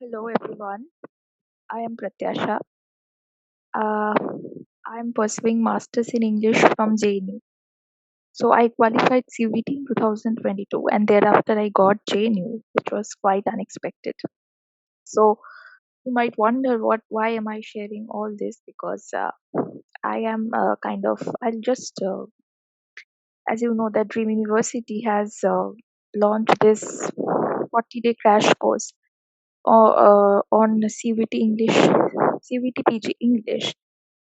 Hello everyone, I am Pratyasha. Uh, I am pursuing Masters in English from JNU. So I qualified CVT in 2022 and thereafter I got JNU, which was quite unexpected. So you might wonder why am I sharing all this, because I am I'll just, as you know, that Dream University has launched this 40-day crash course on CVT English, CVT PG English.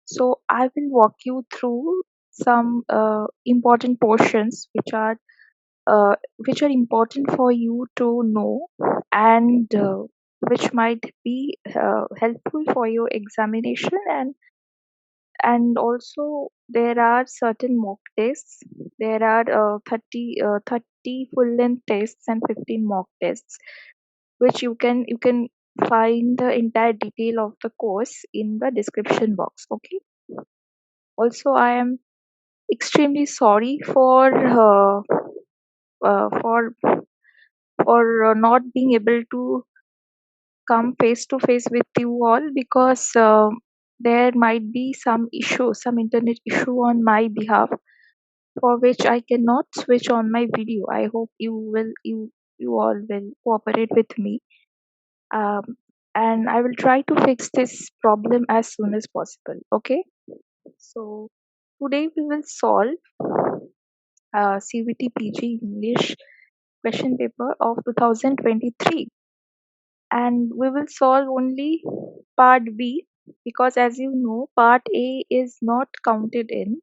So I will walk you through some important portions which are important for you to know, and which might be helpful for your examination, and also there are certain mock tests. There are 30 full length tests and 15 mock tests, which you can find the entire detail of the course in the description box. Okay. Also, I am extremely sorry uh, for not being able to come face to face with you all, because there might be some issue, some internet issue on my behalf, for which I cannot switch on my video. I hope you all will cooperate with me, um, and I will try to fix this problem as soon as possible. Okay, so today we will solve CVT PG English question paper of 2023, and we will solve only part B, because as you know, part A is not counted in.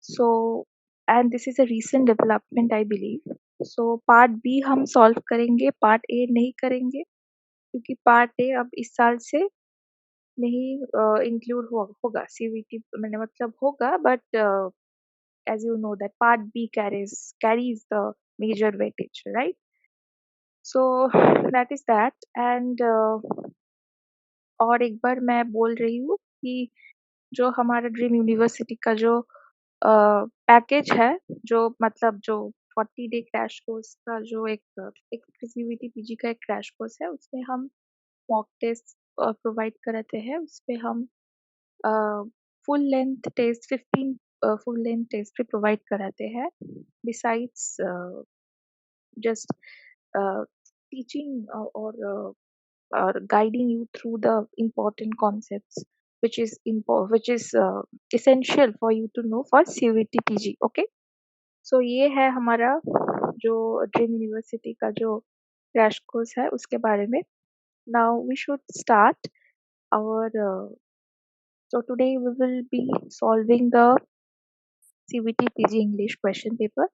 So, and this is a recent development, I believe. So part B हम solve करेंगे, part A नहीं करेंगे, क्योंकि part A अब इस साल से नहीं include होगा CVT, मैंने मतलब होगा, but as you know that part B carries the major weightage, right? So that is that. And और एक बार मैं बोल रही हूँ कि जो हमारा ड्रीम यूनिवर्सिटी का जो पैकेज है, जो मतलब जो 40 डे क्रैश कोर्स का जो एक सीवीटी पीजी का एक क्रैश कोर्स है, उसमें हम मॉक टेस्ट प्रोवाइड कराते हैं. उसपे हम full length test 15 full length test भी प्रोवाइड कराते हैं, besides just teaching or guiding you through the important concepts which is essential for you to know for CVT PG. Okay, so ये है हमारा जो ड्रीम यूनिवर्सिटी का जो crash course है उसके बारे में. Now we should start our so today we will be solving the CVT PG English question paper.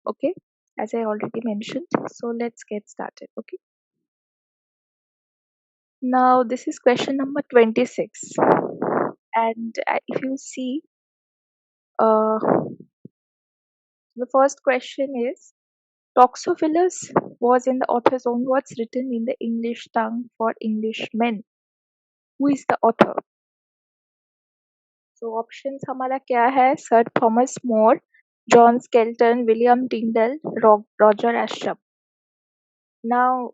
Okay, as I already mentioned, so let's get started. Okay, now this is question number 26, and if you see, uh, the first question is, Toxophilus was in the author's own words written in the English tongue for English men. Who is the author? So options हमारा क्या है? Sir Thomas More, John Skelton, William Tyndall, Roger Ascham. Now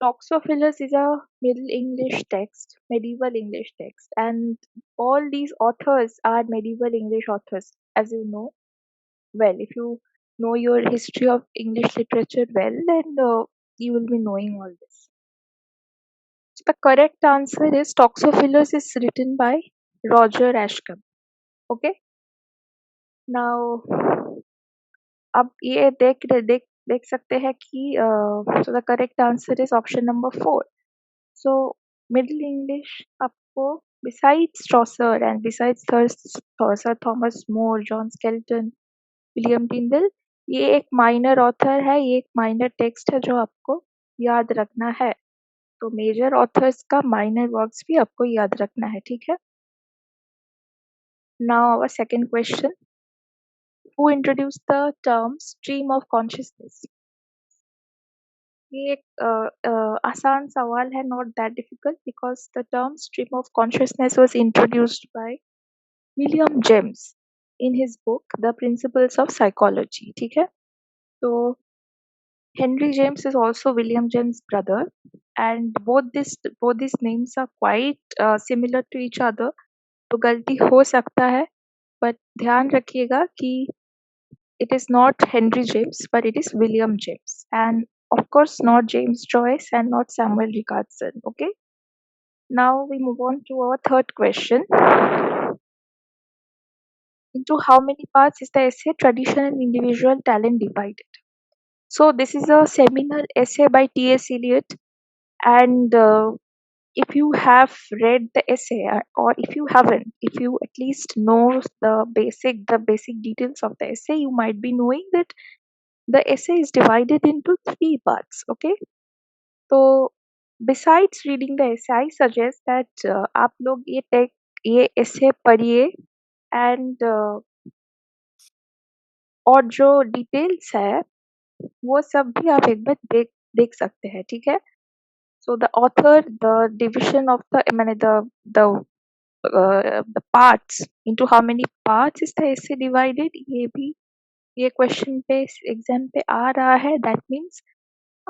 Toxophilus is a Middle English text, medieval English text, and all these authors are medieval English authors, as you know well. If you know your history of English literature well, then you will be knowing all this. So the correct answer is Toxophilus is written by Roger Ascham. Okay. Now, अब ये देख सकते हैं कि so the correct answer is option number 4. So Middle English आपको besides Chaucer and besides Sir Thomas More, John Skelton, William Tyndall, ये एक minor author है, ये एक माइनर टेक्स्ट है जो आपको याद रखना है. तो मेजर ऑथर्स का माइनर वर्क्स भी आपको याद रखना है, ठीक है. Now our second question, who introduced the term stream of consciousness? ये एक आसान सवाल है, not that difficult, because the term stream of consciousness was introduced by William James in his book The Principles of Psychology. ठीक है. तो Henry James is also William James' brother, and both these names are quite similar to each other, तो गलती हो सकता है, but ध्यान रखिएगा कि it is not Henry James, but it is William James, and of course not James Joyce and not Samuel Richardson. Okay. Now we move on to our third question. Into how many parts is the essay Tradition and Individual Talent Divided? So this is a seminal essay by T.S. Eliot, and if you have read the essay, or if you haven't, if you at least know the basic details of the essay, you might be knowing that the essay is divided into three parts. Okay, so besides reading the essay, I suggest that आप लोग ये essay पढ़िए, and और जो details है वो सब भी आप एक बार देख सकते हैं, ठीक है? So the author, the division of the मैंने the parts, into how many parts is the essay divided, ये क्वेश्चन पे एग्जाम पे आ रहा है. दैट मीन्स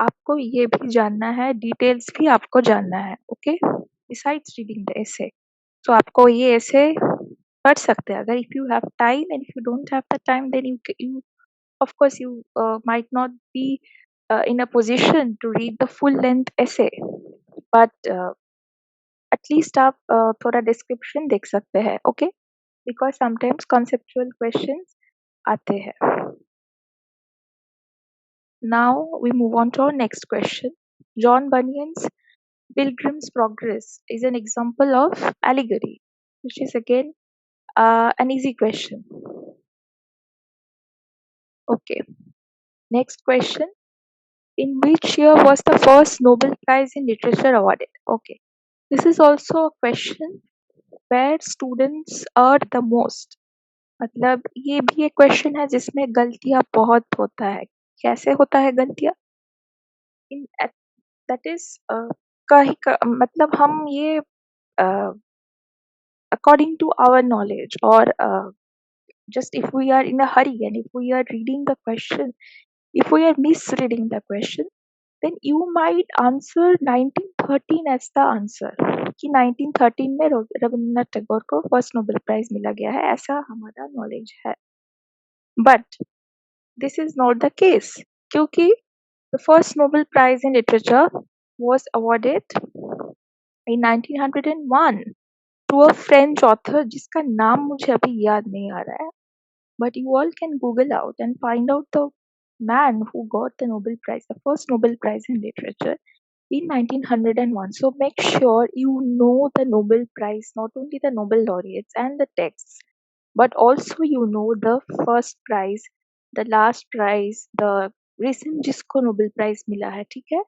आपको ये भी जानना है, डिटेल्स भी आपको जानना है. Okay, besides reading the essay. So आपको ये essay पढ़ सकते हैं अगर if you have time, and if you don't have the time, then you of course you might not be in a position to read the full length essay, but at least आप थोड़ा description देख सकते हैं. Okay, because sometimes conceptual questions आते हैं. Now we move on to our next question. John Bunyan's Pilgrim's Progress is an example of allegory, which is again an easy question. Okay, next question. In which year was the first Nobel Prize in Literature awarded? Okay, this is also a question where students err the most. मतलब ये भी एक question है जिसमें गलतियां बहुत होता है. कैसे होता है गलतियां? इन दैट इज मतलब हम ये according to our knowledge, or just if we are in a hurry and if we are reading the question, if we are misreading the question, then you might answer 1913 as the answer कि 1913 में रविंद्रनाथ टैगोर को first Nobel prize मिला गया है, ऐसा हमारा knowledge है. But this is not the case, क्योंकि the first Nobel Prize in Literature was awarded in 1901 to a French author जिसका नाम मुझे अभी याद नहीं आ रहा है. But you all can Google out and find out the man who got the Nobel Prize, the first Nobel Prize in Literature in 1901. So make sure you know the Nobel Prize, not only the Nobel laureates and the texts, but also you know the first prize, the last prize, the recent जिसको Nobel Prize मिला है, ठीक है?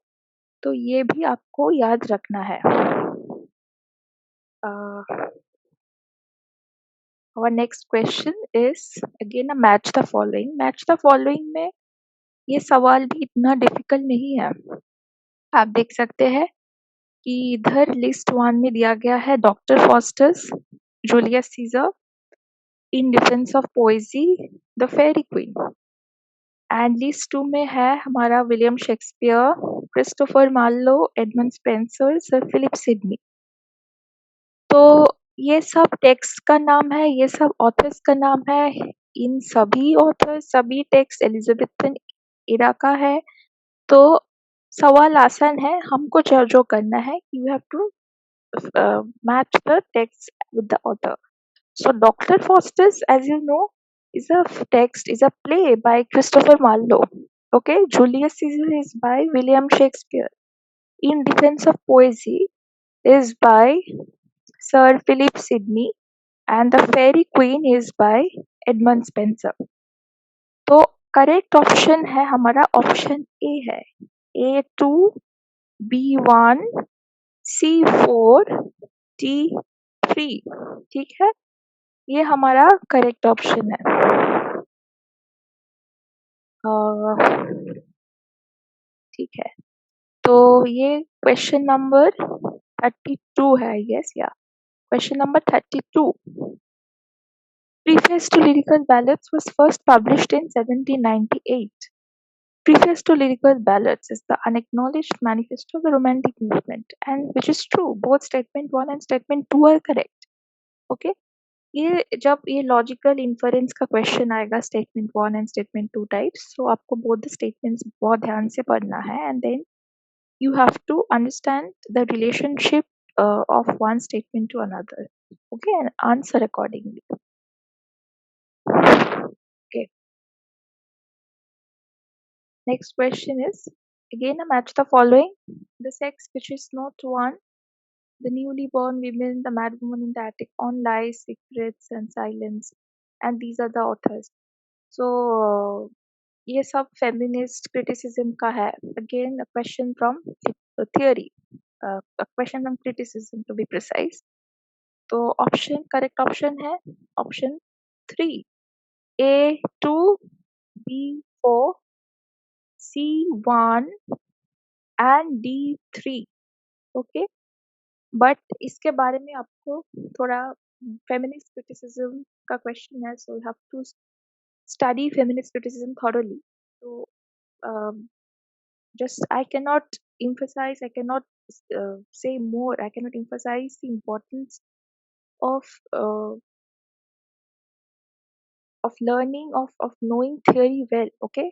तो ये भी आपको याद रखना है. Our next question is again a match the following. Match the following में ये सवाल भी इतना डिफिकल्ट नहीं है. आप देख सकते हैं कि इधर लिस्ट 1 में दिया गया है doctor Faustus, Julius Caesar, in defence of poesy, the fairy queen. And list 2 में है हमारा William Shakespeare, Christopher Marlowe, Edmund Spenser, sir Philip Sidney. तो ये सब टेक्स्ट का नाम है, ये सब ऑथर्स का नाम है. इन सभी ऑथर्स, सभी टेक्स्ट एलिजाबेथन इरा का है. तो सवाल आसान है, हमको जो करना है, you have to match the text with the author. So Dr. Faustus, as you know, is a play by Christopher Marlowe. Okay, Julius Caesar is by William Shakespeare. In Defense of Poesy is by Sir Philip Sidney, and the Fairy Queen is by Edmund Spenser. तो correct option है हमारा option A है, A2, B1, C4, D3. ठीक है, ये हमारा correct option है. ठीक है, तो ये क्वेश्चन नंबर 32 है, यस या question number 32. Preface to Lyrical Ballads was first published in 1798. Preface to Lyrical Ballads is the unacknowledged manifesto of the Romantic movement, and which is true. Both statement one and statement two are correct. Okay. ये जब ये logical inference का question आएगा statement one and statement two types, so आपको both the statements बहुत ध्यान से पढ़ना है, and then you have to understand the relationship of one statement to another, okay, and answer accordingly. Okay, next question is again a match the following: the sex which is not one, the newly born women, the mad woman in the attic, on lies, secrets and silence, and these are the authors. So ये सब feminist criticism का है. Again a question from theory, a question from criticism to be precise. तो option correct option है option 3, A2, B4, C1 and D3. Okay, but इसके बारे में आपको थोड़ा फेमिनिस्ट क्रिटिसिज्म का क्वेश्चन है, so you have to study feminist criticism thoroughly. So just I cannot emphasize, I cannot say more, I cannot emphasize the importance of uh, learning, of knowing theory well. Okay,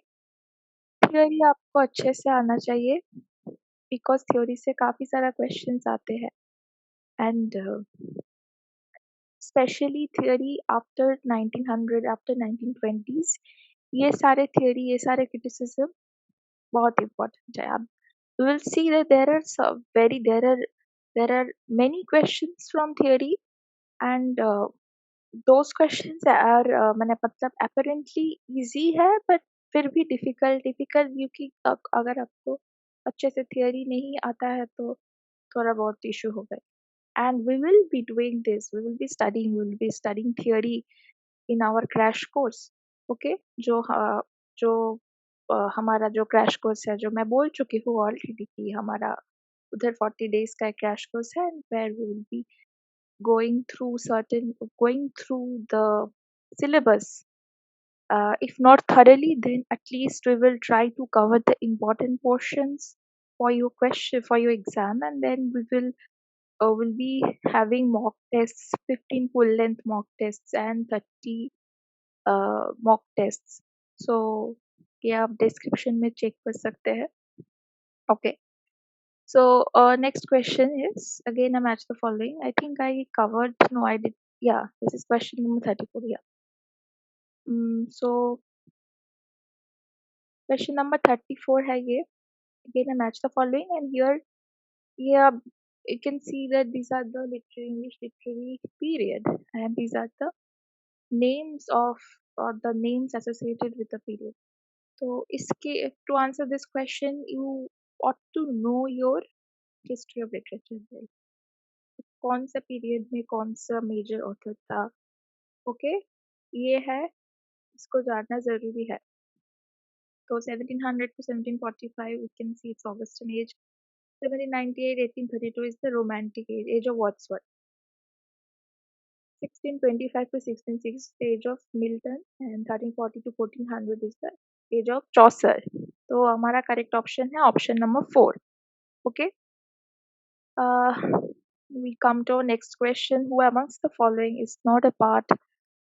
theory आपको अच्छे से आना चाहिए, because theory से काफी सारा questions आते हैं, and especially theory after 1900, after 1920s, ये सारे theory, ये सारे criticism बहुत important है. अब we will see that there are there are many questions from theory, and those questions are मैंने मतलब apparently easy है, but फिर भी difficult क्योंकि अगर आपको अच्छे से theory नहीं आता है तो थोड़ा बहुत issue होगा. And we will be doing this, we will be studying theory in our crash course. Okay, जो हमारा जो crash course है, जो मैं बोल चुकी हूँ already कि हमारा उधर 40 days का crash course है, where we will be going through the syllabus. If not thoroughly, then at least we will try to cover the important portions for your question, for your exam, and then will be having mock tests, 15 full length mock tests and 30 mock tests. So ये आप description में check कर सकते हैं. Okay. So next question is again a match the following. I think I covered. No, I did. Yeah, this is question number 34. Yeah. So question number 34 है ये. Again a match the following, and here, yeah, you can see that these are the English literary period, and these are the names of, or the names associated with the period. So इसके to answer this question, you ought to know your history of literature well. कौन सा period में कौन सा major author था, okay, ये है, इसको जानना जरूरी है. तो 1700 to 1745 we can see it's Augustan age. 1798 1832 is the romantic age of Wordsworth. 1625 to 1660 the age of Milton, and 1340 to 1400 is the age of Chaucer. तो हमारा करेक्ट ऑप्शन है option number 4. Okay, we come to our next question. Who amongst the following is not a part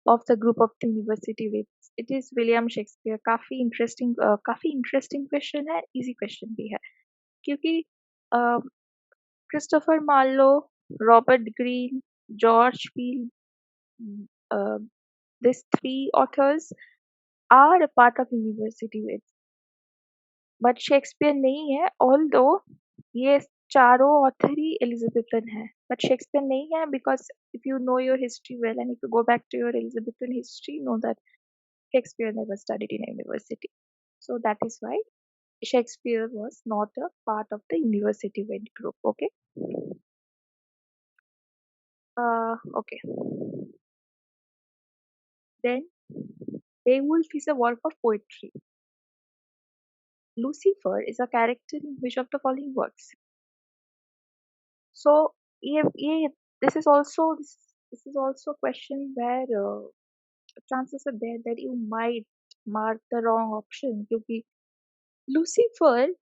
of the group of the university with? It is William Shakespeare. काफी interesting question है, easy question भी है, क्योंकि Christopher Marlowe, Robert Greene, George Peele, these three authors are a part of university with, but Shakespeare नहीं है, although ये चारों author ही Elizabethan है, but Shakespeare नहीं है, because if you know your history well and if you go back to your Elizabethan history, you know that Shakespeare never studied in a university. So that is why Shakespeare was not a part of the university wed group. Okay. Okay. Then Beowulf is a work of poetry. Lucifer is a character in which of the following works? So this is also a question where chances are there that you might mark the wrong option, क्योंकि Lucifer,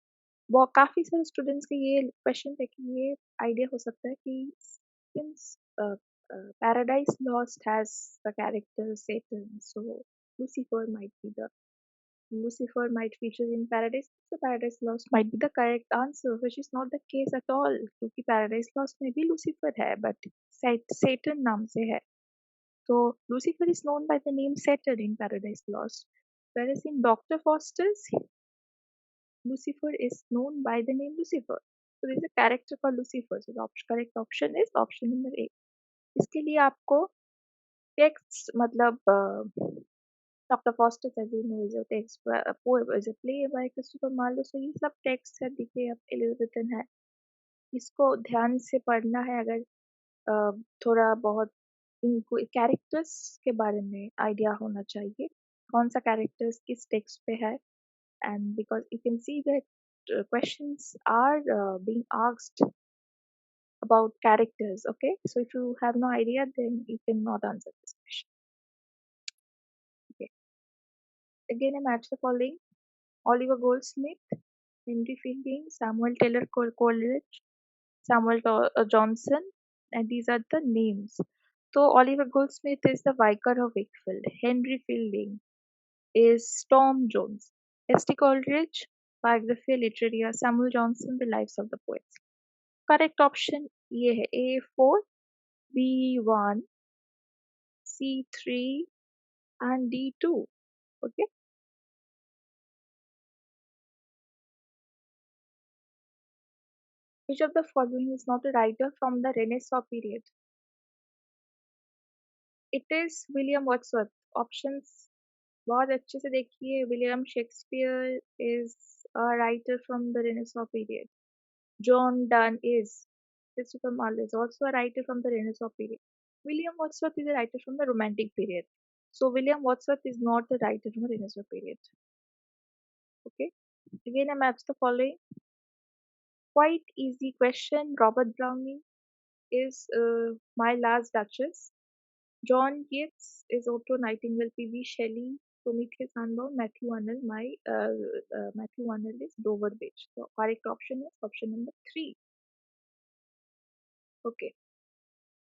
वो काफी सारे students के ये question है कि ये idea हो सकता है कि since Paradise Lost has the character Satan, so Lucifer might be the Lucifer might feature in Paradise, so Paradise Lost might be the correct answer, which is not the case at all. क्योंकि Paradise Lost में भी Lucifer है, but Satan नाम से है. So Lucifer is known by the name Satan in Paradise Lost, whereas in Dr. Foster's, Lucifer is known by the name Lucifer. So there is a character called Lucifer. So the correct option is option number A. इसके लिए आपको text मतलब doctor Faustus सेविनो is a text poem is a play by Christopher Marlowe, so ये सब text है, देखिए अब एलिजाबेथन है, इसको ध्यान से पढ़ना है अगर थोड़ा बहुत इनको कैरेक्टर्स के बारे में आइडिया होना चाहिए, कौन सा कैरेक्टर्स किस टेक्स्ट पे है, and because you can see that questions are being asked about characters. Okay, so if you have no idea, then you cannot answer this question. Okay, again I match the following: Oliver Goldsmith, Henry Fielding, Samuel Taylor Coleridge, Samuel Johnson, and these are the names. So Oliver Goldsmith is the Vicar of Wakefield. Henry Fielding is Tom Jones. S.T. Coleridge, Biographia Literaria. Samuel Johnson, The Lives of the Poets. Correct option ये है A4, B1, C3 and D2. Okay. Which of the following is not a writer from the Renaissance period? It is William Wordsworth. Options बहुत अच्छे से देखिए. William Shakespeare is a writer from the Renaissance period. John Donne is. Christopher Marlowe is also a writer from the Renaissance period. William Wordsworth is a writer from the Romantic period. So William Wordsworth is not the writer from the Renaissance period. Okay. Again, I match the following. Quite easy question. Robert Browning is My Last Duchess. John Keats is Otto Nightingale. P.B. Shelley, Prometheus Unbound. Matthew Arnold, Matthew Arnold is Dover Beach. So correct option is option number 3. Okay.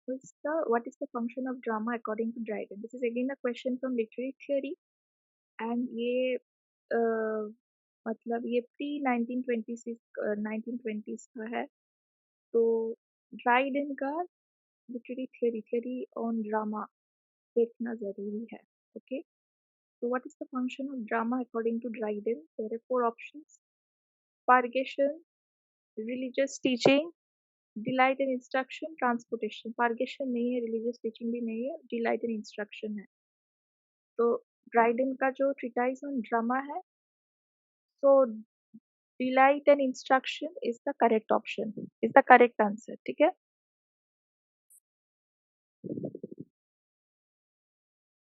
What is the function of drama according to Dryden? This is again a question from literary theory, and ये मतलब ये pre 1920s का है. तो Dryden का literary theory on drama देखना जरूरी है. Okay. So what is the function of drama according to Dryden? There are 4 options: purgation, religious teaching, delight and instruction, transportation. purgation नहीं है, religious teaching भी नहीं है, delight and instruction है. तो ड्राइडन का जो ट्रीटाइज ऑन ड्रामा है, so delight and instruction is the correct option, is the correct answer. ठीक है.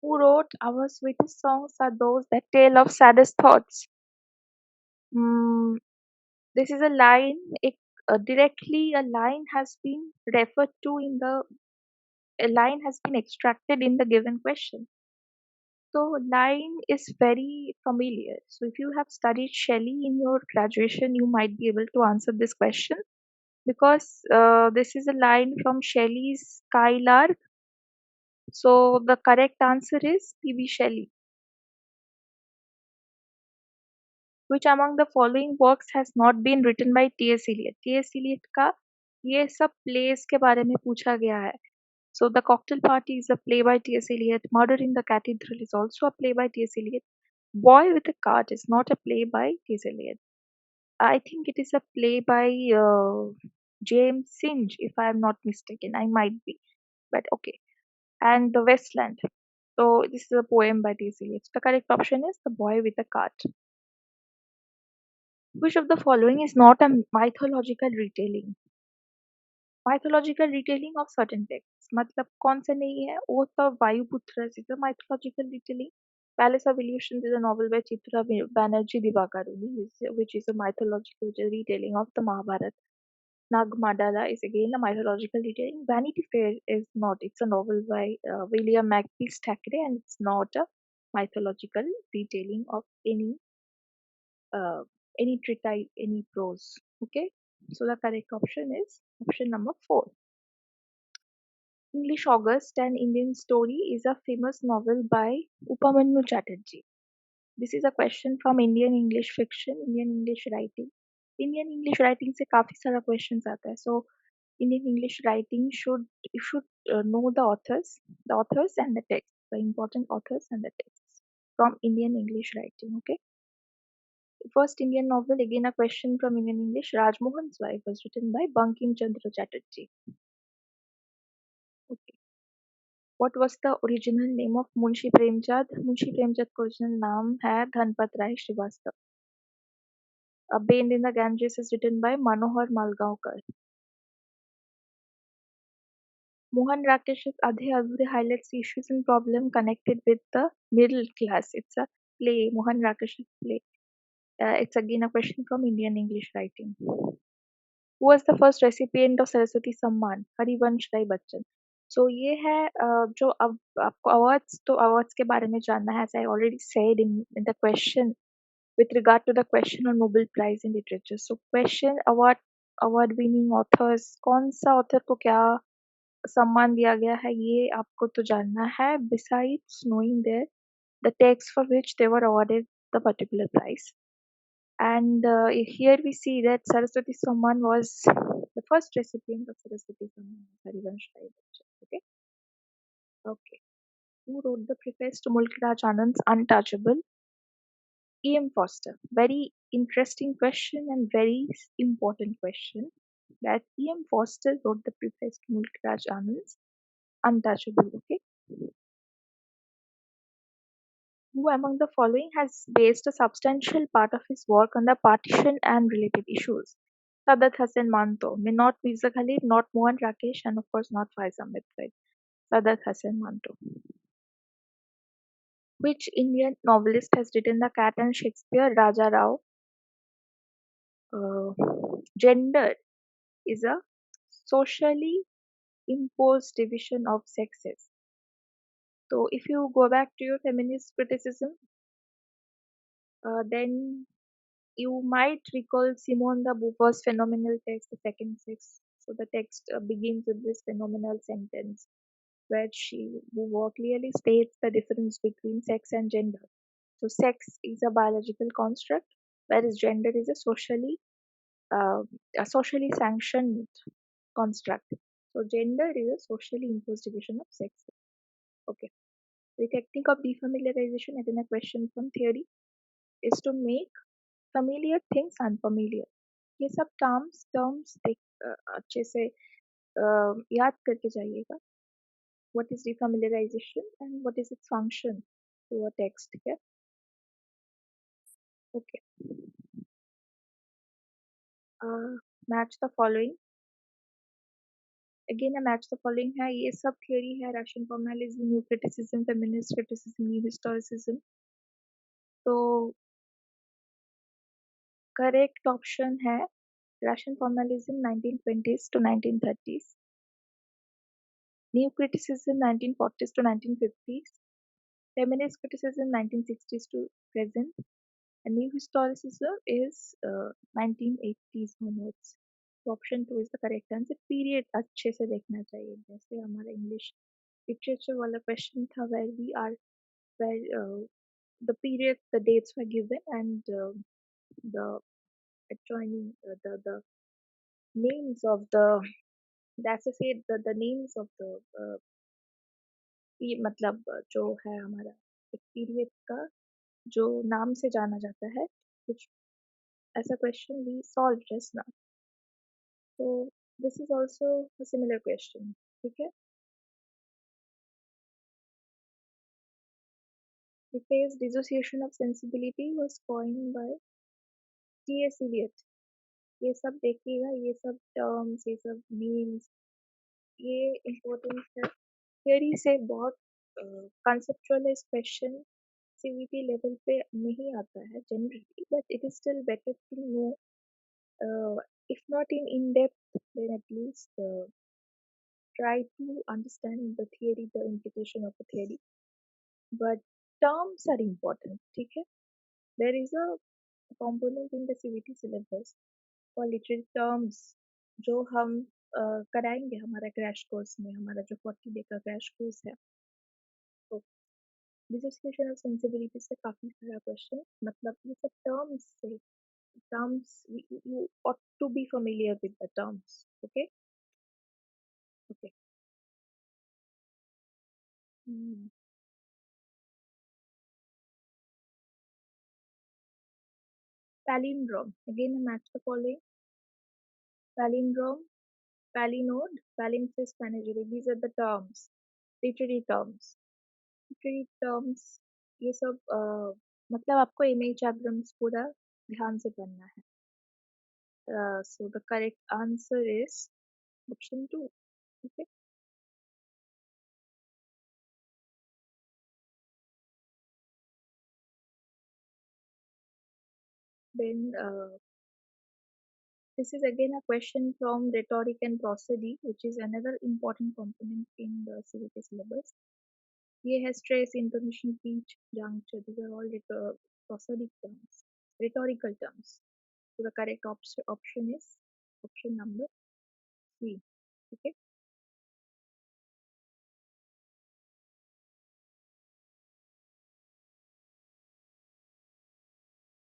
Who wrote our sweetest songs are those that tell of saddest thoughts? This is a line, directly a line has been referred to in the, a line has been extracted in the given question. So line is very familiar. So if you have studied Shelley in your graduation, you might be able to answer this question, because this is a line from Shelley's Skylark. So the correct answer is P.B. Shelley. Which among the following works has not been written by T.S. Eliot? T.S. Eliot का ये सब plays के बारे में पूछा गया है. So The Cocktail Party is a play by T.S. Eliot. Murder in the Cathedral is also a play by T.S. Eliot. Boy with a Cart is not a play by T.S. Eliot. I think it is a play by James Synge, if I am not mistaken. I might be, but okay. And The Westland. So this is a poem by T.S. Eliot. The correct option is The Boy with a Cart. Which of the following is not a mythological retelling? Mythological retelling of certain texts. मतलब कौन सा नहीं है? Oath of Vayuputras is a mythological retelling. Palace of Illusions is a novel by Chitra Banerjee Divakaruni, which is a mythological retelling of the Mahabharata. Nag Madala is again a mythological retelling. Vanity Fair is not. It's a novel by William Makepeace Thackeray, and it's not a mythological retelling of any any treatise, any prose. Okay, so the correct option is option number 4. English August, an Indian story, is a famous novel by Upamanyu Chatterjee. This is a question from Indian English fiction, Indian English writing. Indian English writing से काफी सारा questions आता है. So Indian English writing should know the authors and the text, the important authors and the texts from Indian English writing. Okay. The first Indian novel, again a question from Indian English. Rajmohan's Wife was written by Bankim Chandra Chatterjee. Okay. What was the original name of Munshi Premchand? Munshi Premchand का original नाम है धनपत राय Srivastava. A Band in the Ganges is written by Manohar Malgaonkar. Mohan Rakesh's Adhe Adhure highlights issues and problems connected with the middle class. It's a play, Mohan Rakesh's play. It's again a question from Indian English writing. Who was the first recipient of Saraswati Samman? Harivansh Rai Bachchan. So ये है जो अब आपको awards तो awards के बारे में जानना है. As I already said in the question with regard to the question on Nobel Prize in Literature. So question award winning authors, कौन सा author को क्या सम्मान दिया गया है ये आपको तो जानना है. Besides knowing the text for which they were awarded the particular prize. And here we see that Saraswati Samman was the first recipient of Saraswati Samman, Harivansh Rai Bachchan. Okay. Okay. Who wrote the preface to Mulk Raj Anand's Untouchable? E.M. Foster. Very interesting question and very important question. That E.M. Foster wrote the preface to Mulk Raj Anand's Untouchable. Okay. Who among the following has based a substantial part of his work on the partition and related issues? Sadat Hasan Manto, may not Mirza Khalid, not Mohan Rakesh, and of course not Faiz Ahmed Faid. Sadat Hasan Manto. Which Indian novelist has written The Cat and Shakespeare? Raja Rao. Gender is a socially imposed division of sexes. So if you go back to your feminist criticism, then you might recall Simone de Beauvoir's phenomenal text, The Second Sex. So the text begins with this phenomenal sentence where Beauvoir clearly states the difference between sex and gender. So sex is a biological construct, whereas gender is uh, a socially sanctioned construct. So gender is a socially imposed division of sex. Okay. The technique of defamiliarization, again a question from theory, is to make familiar things unfamiliar. ये सब terms अच्छे से याद करके जाइएगा. What is defamiliarization and what is its function to a text? Okay. Okay. Match the following. Again a match the following है. ये सब theory है. Russian formalism, new criticism, feminist criticism, new historicism. तो correct option है Russian formalism 1920s to 1930s. New criticism 1940s to 1950s. Feminist criticism 1960s to present. And new historicism is 1980s onwards. So option 2 is the correct answer. Period अच्छे से देखना चाहिए. जैसे हमारा English literature वाला question था where the period, the dates were given and the adjoining the names of the associate the names of the मतलब जो है हमारा एक पीरियड का जो नाम से जाना जाता है which as a question we solved just now. So this is also a similar question. Okay. The phrase dissociation of sensibility was coined by T.S. Eliot. ये सब देखिएगा, ये सब terms, ये सब names, ये important है. Theory से बहुत conceptualized question CVT level पे नहीं आता है generally, but it is still better to know, if not in depth, then at least try to understand the theory, the implication of the theory. But terms are important. ठीक है? There is a component in the CVT syllabus और literary terms जो हम कराएंगे हमारा crash course में, हमारा जो 40 डे का क्रैश कोर्स है। तो डिसोसिएशन ऑफ सेंसिबिलिटी से काफ़ी सारा क्वेश्चन, मतलब ये सब टर्म्स से, terms you ought to be familiar with the terms. Okay. Okay. Hmm. Palindrome, again a match the following: palindrome, palinode, palimpsest, panegyric. These are the terms, literary terms. literary terms ये सब मतलब आपको image diagrams पूरा ध्यान से पढ़ना है. So the correct answer is option 2. Okay. Then this is again a question from rhetoric and prosody, which is another important component in the CVT syllabus. ये है stress, intonation, pitch, juncture. These are all prosodic terms, rhetorical terms. So the correct option is option number 3. Okay.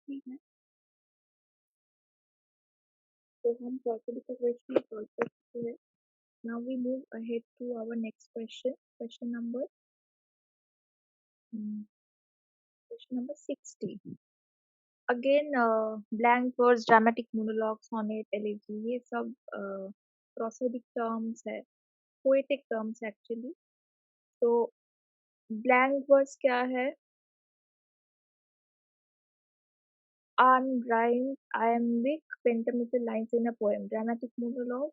ठीक है, तो हम prosody का question solve कर चुके हैं. Now we move ahead to our next question. Question number 60. Again, blank verse, dramatic monologue, sonnet, elegy, ये सब prosodic terms है, poetic terms actually. तो blank verse क्या है? Unrhymed iambic pentameter lines in a poem. Dramatic monologue,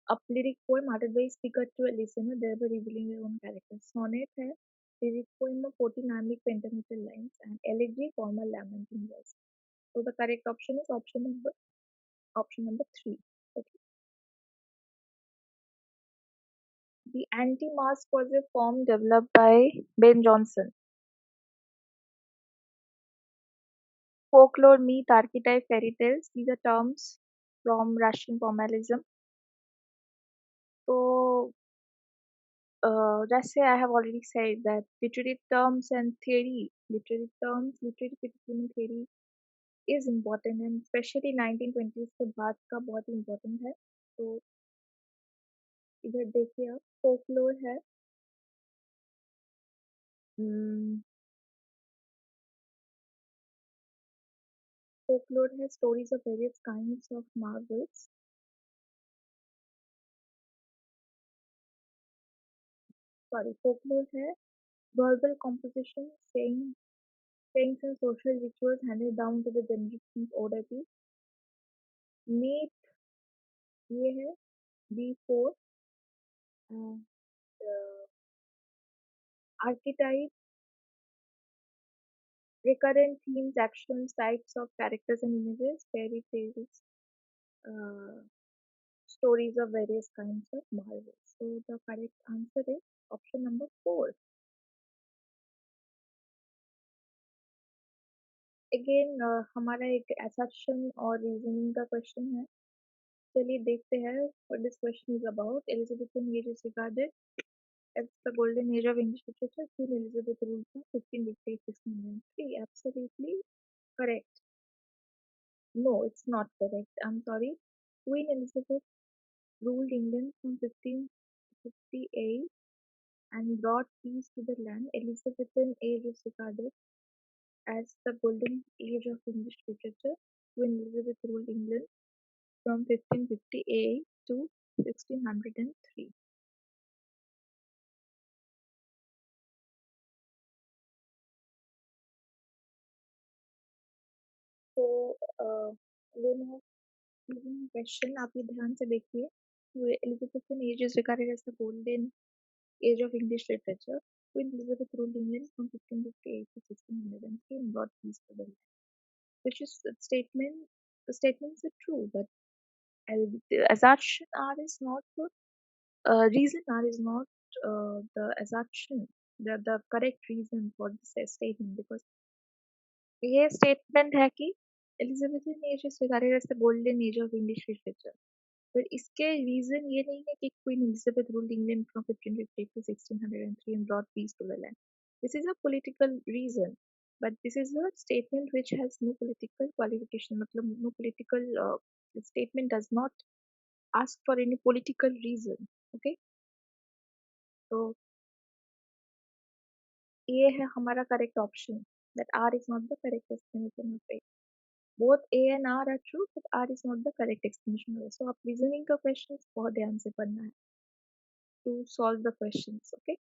a lyric poem uttered by a speaker to a listener, thereby revealing their own character. Sonnet है lyric poem of 14 iambic pentameter lines, and elegy formal lamenting verse. So the correct option is option number 3. Okay. The anti-mask was a form developed by Ben Jonson. Folklore, myth, archetype, fairy tales, these are terms from Russian formalism. So, just say I have already said that literary terms and theory, literary terms, literary criticism theory is important, and especially 1920s के बाद का बहुत important है. तो इधर देखिए आप, folklore है, folklore है stories of various kinds of marvels. Sorry, folklore है verbal composition, sayings and social rituals handed down to the generations orally. Myth ये है B4, and archetype, recurrent themes, actions, types of characters and images, fairy tales, uh, stories of various kinds of marvels. So the correct answer is option number 4. Again हमारा एक assumption और reasoning का question है. चलिए देखते हैं what this question is about. Elizabethan age is regarded as the golden age of English literature. Queen Elizabeth ruled from 1550 to 1603. Absolutely correct. No, it's not correct. I'm sorry. Queen Elizabeth ruled England from 1558 and brought peace to the land. Elizabethan age is regarded as the golden age of English literature. Queen Elizabeth ruled England from 1558 to 1603. तो वो मैं question आप ये ध्यान से देखिए. Elizabethan age is regarded as the golden age of English literature. Queen Elizabeth ruled England from 1558 to 1603 and brought peace to the land. Which is statement. The statements are true, but the assumption R is not good. Reason R is not the assumption, the correct reason for this statement, because ये statement है कि Elizabethan age is regarded as the golden age of English literature, पर इसके reason ये नहीं है कि queen Elizabeth ruled England from 1550 to 1603 and brought peace to the land. This is a political reason, but this is a statement which has no political qualification. मतलब no political statement does not ask for any political reason. Okay, तो ये है हमारा correct option. That R is not the correct explanation of it. Both A and R are true, but R is not the correct explanation of it. So आप reasoning का questions बहुत ध्यान से पढ़ना है to solve the questions. Okay.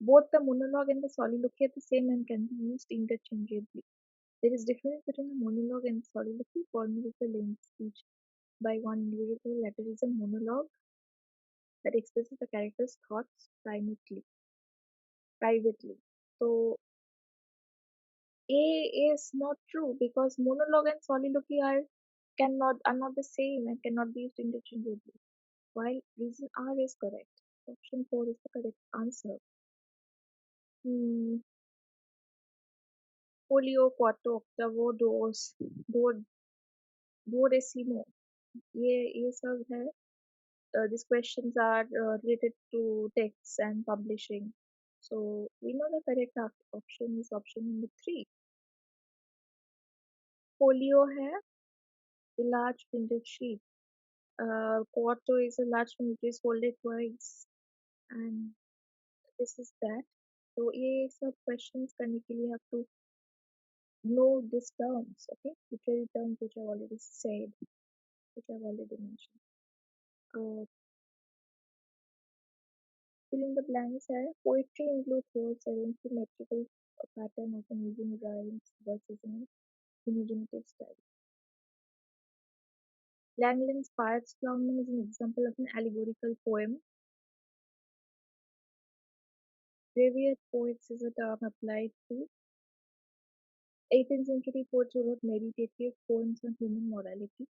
Both the monologue and the soliloquy are the same and can be used interchangeably. There is difference between a monologue and soliloquy. Formal is a lengthy speech by one individual. Latter is a monologue that expresses the character's thoughts privately. So A is not true because monologue and soliloquy are not the same and cannot be used interchangeably. While reason R is correct. Option 4 is the correct answer. Hmm. Folio, quarto, octavo, दो दो डेसिमो ये सब है. These questions are related to texts and publishing. So we know the correct option is option number 3. Folio है a large printed sheet. Quarto is a large print which is folded twice, and this is that. So ये सब questions करने के लिए have to know these terms, okay? Literary terms which I've already said, which I've already mentioned. Fill in the blanks है. Poetry includes words arranged in metrical pattern, often using rhymes, verses, and imaginative style. Langland's Pirate's Plowman is an example of an allegorical poem. Breviary poets is a term applied to 18th century poets who wrote meditative poems on human morality.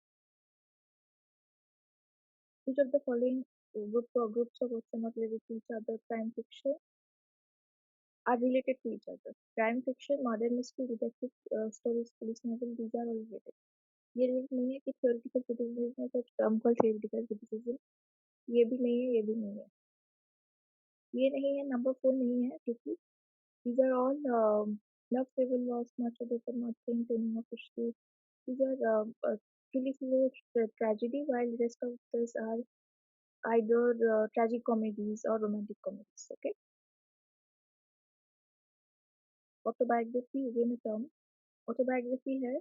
Which of the following groups of books are not related to each other? Crime fiction are related to each other. Crime fiction, murder mystery, detective stories, police novel, these are all related. ये related नहीं है कि theoretical criticism है, such term called theoretical criticism. ये भी नहीं है, ये भी नहीं है. ये नहीं है, number 4 नहीं है, क्योंकि these are all love fable lost much of the not saying training of issue. These are really tragedy, while the rest of this are either tragic comedies or romantic comedies. Okay. Autobiography again a term. Autobiography है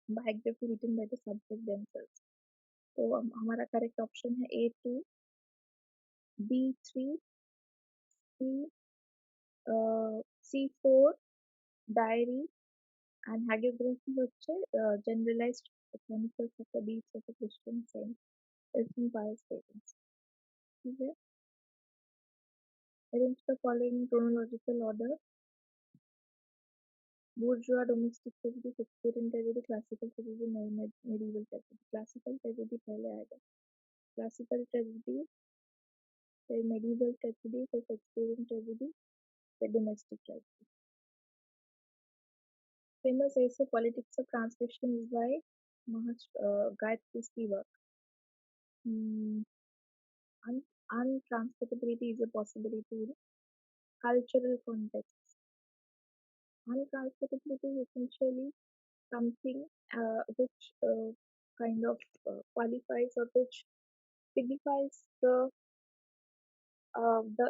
biography written by the subject themselves. तो हमारा correct option है A2, B3, C, C4 diary and hagiography হচ্ছে generalized chronicles of the deeds of a Christian saint in pious parents. ठीक है. Arrange the following in chronological order. Bourgeois domestic tragedy, Shakespearean tragedy, classical tragedy, medieval tragedy. Classical tragedy पहले आएगा. Classical tragedy, फिर medieval tragedy, फिर Shakespearean tragedy, फिर domestic tragedy. Famous essay Politics of Translation is by Gayatri Spivak. Untranslatability is a possibility in cultural context. Untranslatability is essentially something which kind of qualifies or which signifies the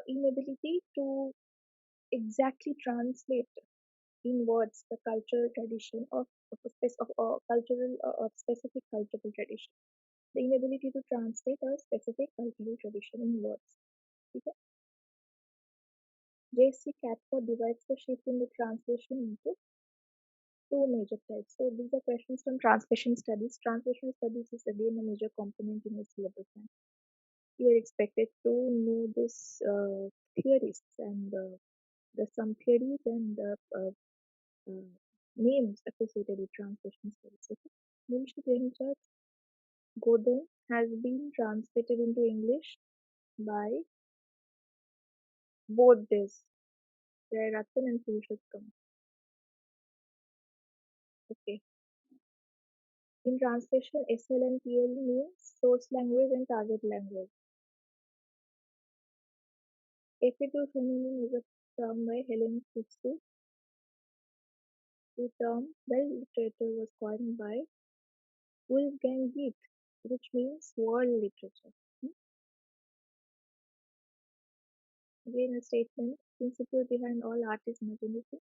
inability to exactly translate in words the cultural tradition of a specific cultural tradition. The inability to translate a specific cultural tradition in words. Okay? J.C. Catford divides the shift in the translation into two major types. So these are questions from translation studies. Translation studies is again a major component in the syllabus. And you are expected to know this theories and there's some theories and names associated with translation studies. Okay? Munshi Premchand's Godin has been translated into English by both this Jayaratan and Purushottam. Okay. In translation, SLNPL means source language and target language. Epitome phenomenon is a term by Helen Kutsu. The term "bell literature" was coined by Wolfgang Goethe, which means world literature. Again, a statement: principle behind all art is imaginative.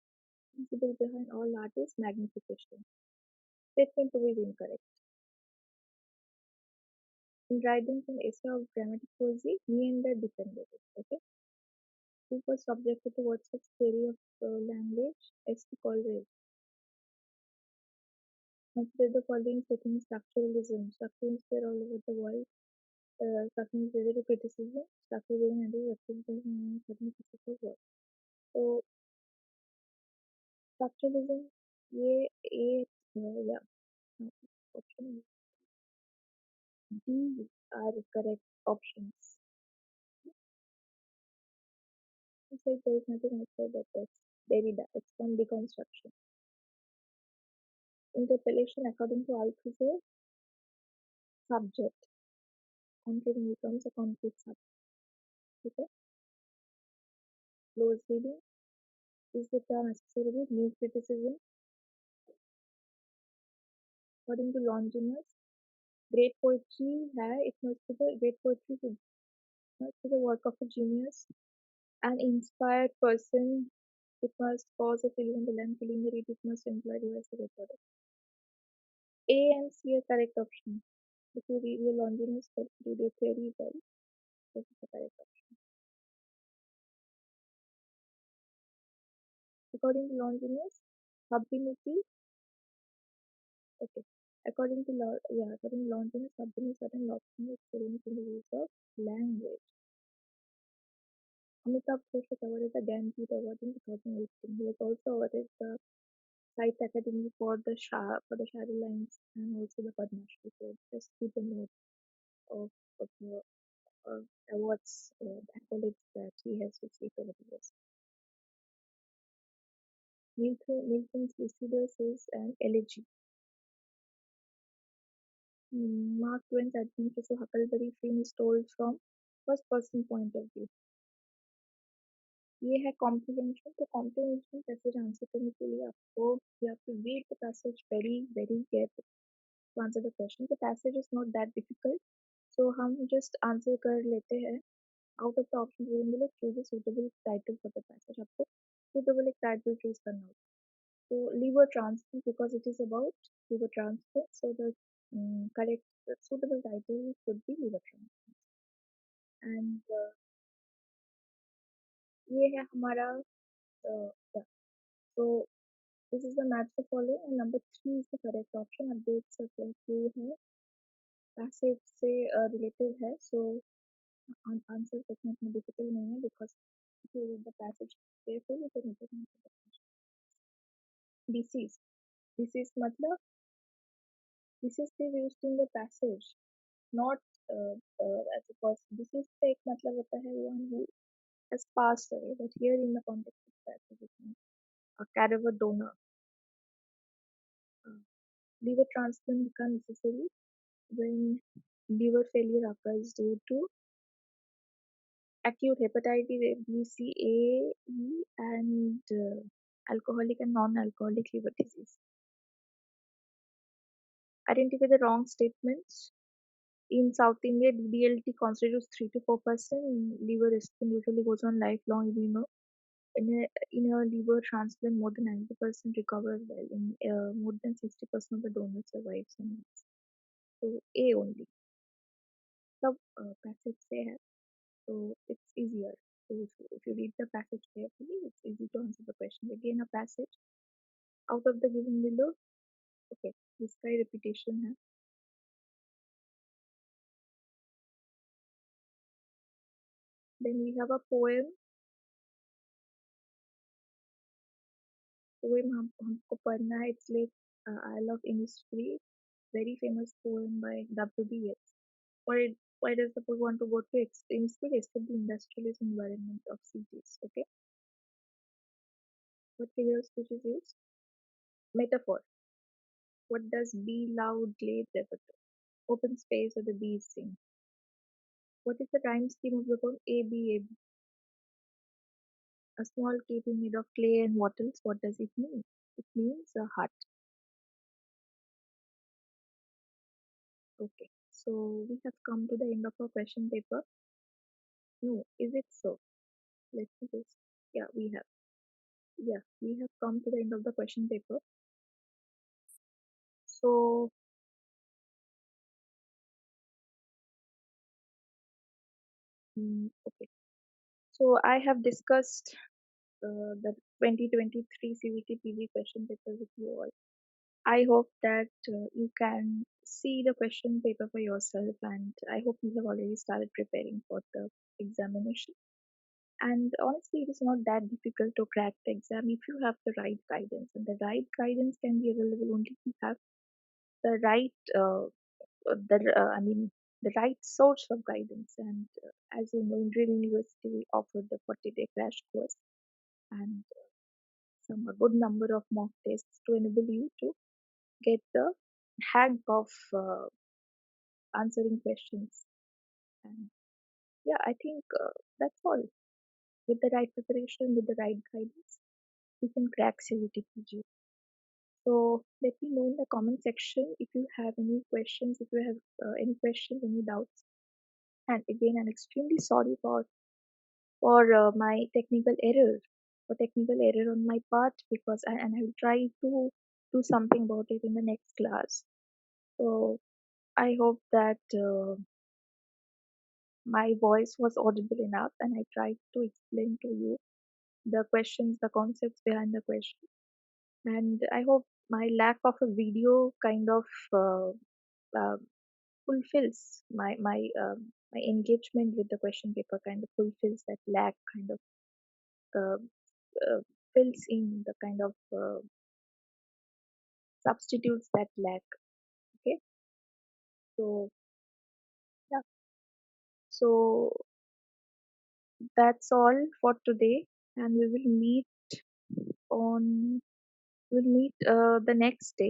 Principle behind all art is magnification. Statement 2 is incorrect. In Dryden's an essay of dramatic poesy, Neander defended it. Okay. Who was subjected to Wordsworth's theory of language? S.T. Coleridge. Consider the following setting: structuralism. Structuralists were all over the world. Structuralists related to criticism. Structuralism and representation certain pieces of work. So structuralism, ये A, yeah, no, option D are correct options. It's like there is nothing outside that text. Derrida, it's from deconstruction. Interpellation according to Althusser, subject. Content becomes a concrete subject. Okay? Close reading is the term associated with new criticism. According to Longinus, great poetry it must be the great poetry must be the work of a genius, an inspired person. It must cause a feeling on the land, feeling the read, it must imply device the recorder. A and C are correct option. If you read your Longinus, read your theory well, this is the correct option. According to Longinus, sublimity, okay. According to Longinus, sublimity is certain optional experience in the use of language. Amitabh Ghosh was awarded the Gandhi Award in 2018. He was also awarded the Sahitya Academy for the Shari Lines and also the Padma Shri. So just keep a note of the awards, accolades that he has received over the years. Milton's Lycidas is an elegy. Mark Twain's Adventures of Huckleberry Finn is told from first person point of view. ये है comprehension. तो comprehension passage answer करने के लिए आपको you have to read the passage very very carefully to answer the question. The passage is not that difficult, so हम just answer कर लेते हैं. Out of the options given below, choose a suitable title for the passage. आपको suitable एक title choose करना होगा. So liver transplant, because it is about liver transplant, so the correct suitable title should be liver transplant. And ये है हमारा yeah. So this is the match the following, and number 3 is the correct option. अब देख सकते हैं कि है passage से related है, so answer करना इतना difficult नहीं है, because if you read the passage carefully then you can answer the question. Disease मतलब disease is used in the passage, not as a person. Disease का एक मतलब होता है one who has passed away, but here in the context of passage it means a cadaver donor. Liver transplant becomes necessary when liver failure occurs due to acute hepatitis B, C, A, E, and alcoholic and non-alcoholic liver disease. Identify the wrong statements. In South India, DDLT constitutes 3 to 4%. Liver resistance usually goes on lifelong. In a liver transplant, more than 90% recover well. In more than 60% of the donors survive some months. So A only. सब passage से है, so it's easier. So if you read the passage carefully, it's easy to answer the question. Again, a passage out of the given below. Okay, this का repetition है. Then we have a poem. हमको पढ़ना है. It's like I Love Industry, very famous poem by WBS. Why does the poet want to go to instead escape the industrialist environment of cities? Okay. What figure of speech is used? Metaphor. What does be loud glade refer to? Open space or the bees sing. What is the rhyme scheme of the poem A B A B? A small cave made of clay and wattles. What does it mean? It means a hut. Okay. So we have come to the end of our question paper. No, is it so? Let me just. Yeah, we have. Yeah, we have come to the end of the question paper. So, okay. So I have discussed the 2023 CVT PG question paper with you all. I hope that you can see the question paper for yourself, and I hope you have already started preparing for the examination. And honestly, it is not that difficult to crack the exam if you have the right guidance. And the right guidance can be available only if you have the right, I mean, the right source of guidance. And as you know, in Drill University, we offer the 40-day crash course and some a good number of mock tests to enable you to get the hang of answering questions. And yeah, I think that's all. With the right preparation, with the right guidance, you can crack CVT. So let me know in the comment section if you have any questions, if you have any questions, any doubts. And again, I'm extremely sorry for my technical error on my part because I will try to do something about it in the next class. So I hope that my voice was audible enough and I tried to explain to you the questions, the concepts behind the question. And I hope my lack of a video kind of uh, fulfills my engagement with the question paper kind of fulfills that lack kind of uh, uh, fills in the kind of substitutes that lack. Okay, so yeah, so that's all for today, and we will meet on we'll meet the next day